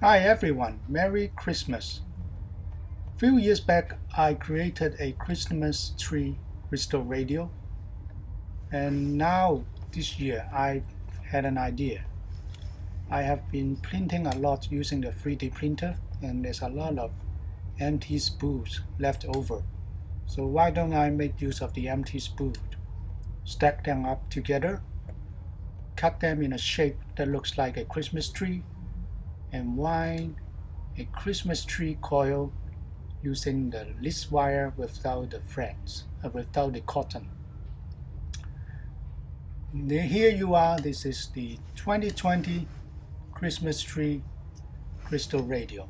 Hi everyone, Merry Christmas. A few years back, I created a Christmas tree crystal radio, and now this year I've had an idea. I have been printing a lot using the 3D printer, and there's a lot of empty spools left over. So why don't I make use of the empty spools? Stack them up together, cut them in a shape that looks like a Christmas tree, and wind a Christmas tree coil using the list wire without the threads, without the cotton. Here you are, this is the 2020 Christmas tree crystal radio.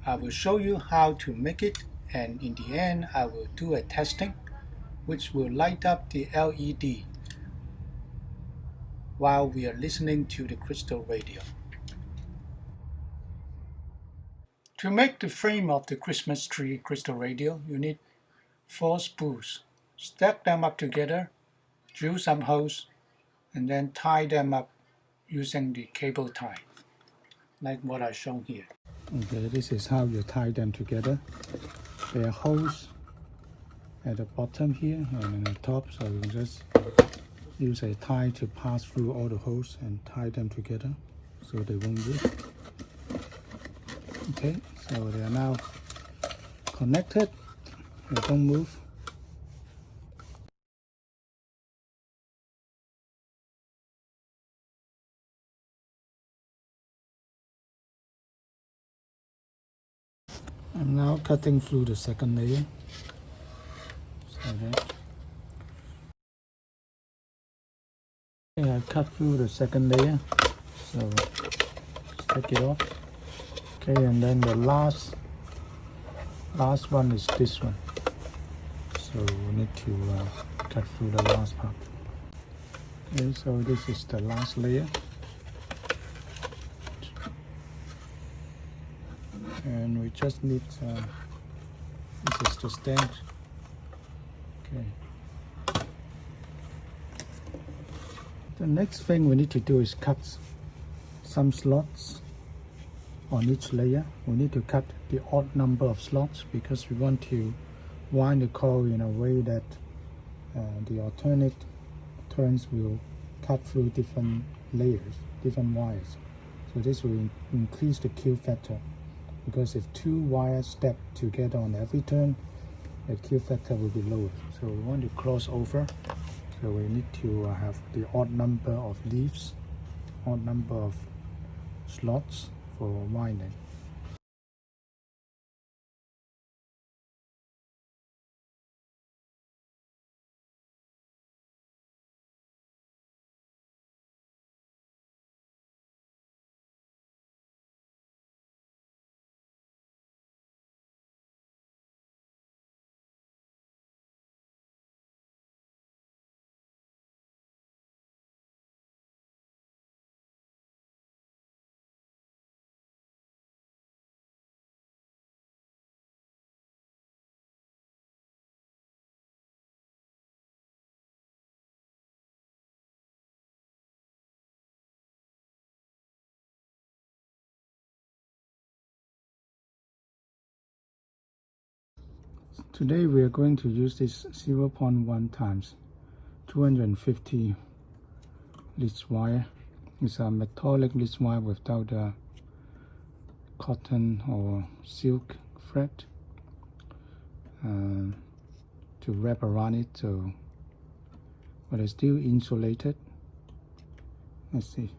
I will show you how to make it, and in the end I will do a testing which will light up the LED while we are listening to the crystal radio. To make the frame of the Christmas tree crystal radio, you need 4 spools. Stack them up together, drill some holes, and then tie them up using the cable tie, like what I shown here. Okay, this is how you tie them together. There are holes at the bottom here and on the top, so you just use a tie to pass through all the holes and tie them together so they won't move. Okay, so they are now connected, they don't move. I'm now cutting through the second layer. Okay, I cut through the second layer, so take it off. Okay, and then the last one is this one. So we need to cut through the last part. Okay, so this is the last layer. And we just need, this is the stand. Okay. The next thing we need to do is cut some slots on each layer. We need to cut the odd number of slots because we want to wind the coil in a way that the alternate turns will cut through different layers, different wires. So this will increase the Q factor, because if 2 wires step together on every turn, the Q factor will be lower. So we want to cross over. So we need to have the odd number of leaves, odd number of slots for winding. Today we are going to use this 0.1 times 250 list wire. It's a metallic list wire without a cotton or silk thread to wrap around it, so but it's still insulated. Let's see.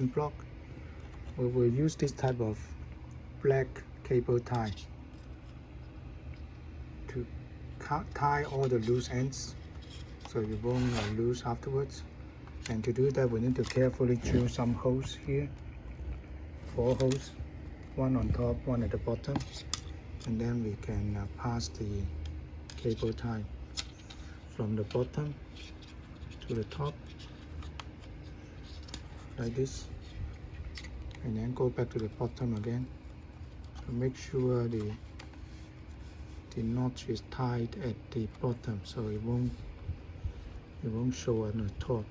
block, we will use this type of black cable tie to tie all the loose ends so you won't lose afterwards. And to do that, we need to carefully drill some holes here, 4 holes, one on top, one at the bottom, and then we can pass the cable tie from the bottom to the top like this, and then go back to the bottom again. So make sure the notch is tied at the bottom so it won't show on the top.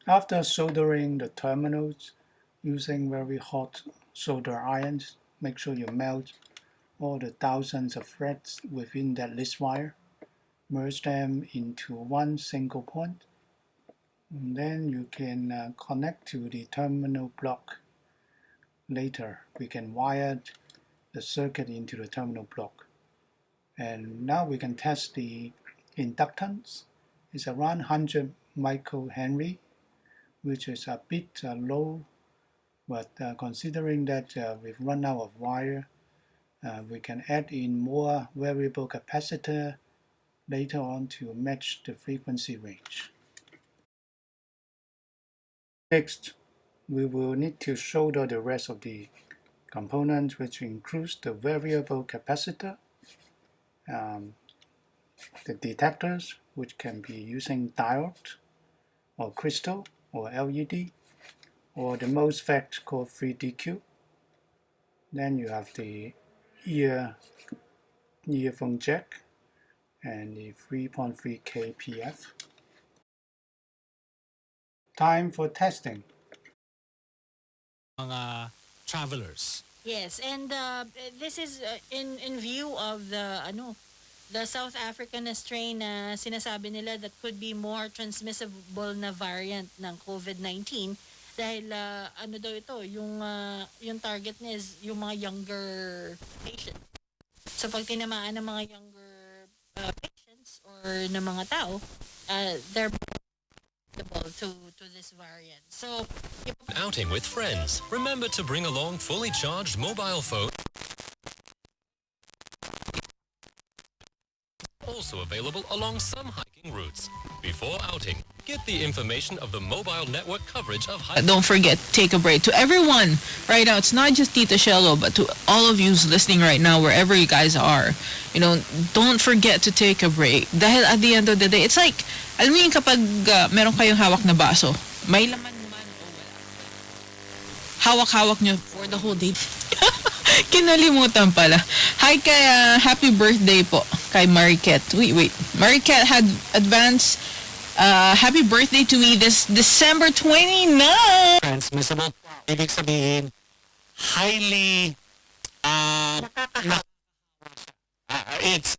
After soldering the terminals using very hot solder irons, make sure you melt all the thousands of threads within that list wire. Merge them into one single point. And then you can connect to the terminal block. Later, we can wire the circuit into the terminal block. And now we can test the inductance. It's around 100 microhenry, which is a bit low, but considering that we've run out of wire, we can add in more variable capacitor later on to match the frequency range. Next, we will need to solder the rest of the components, which includes the variable capacitor, the detectors, which can be using diode or crystal or LED, or the MOSFET called 3DQ. Then you have the earphone jack and the 3.3 kPF. Time for testing. Mga travelers. Yes, and this is in view of the South African strain na sinasabi nila that could be more transmissible na variant ng COVID-19 dahil ano daw ito, yung target niya is yung mga younger patients. So pag tinamaan ng mga younger patients or ng mga tao, they're vulnerable to this variant. So Outing with friends. Remember to bring along fully charged mobile phone. Also available along some hiking routes. Before outing, get the information of the mobile network coverage of hiking. Don't forget, take a break. To everyone right now, it's not just Tita Shello, but to all of you who's listening right now, wherever you guys are, don't forget to take a break. Dahil at the end of the day, it's like, alam mo yung kapag meron kayong hawak na baso, may laman man o wala. Hawak-hawak nyo for the whole day. Kinalimutan pala. Hi kay happy birthday po kay Mariket. Wait. Mariket had advanced happy birthday to me this December 29. Transmissible. Ibig sabihin, highly it's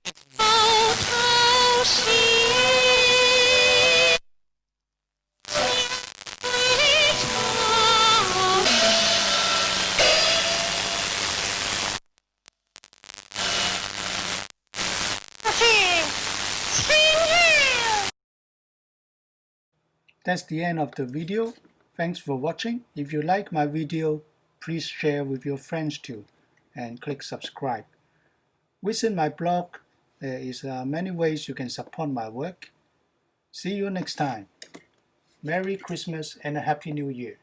That's the end of the video. Thanks for watching. If you like my video, please share with your friends too and click subscribe. Visit my blog. There is many ways you can support my work. See you next time. Merry Christmas and a Happy New Year.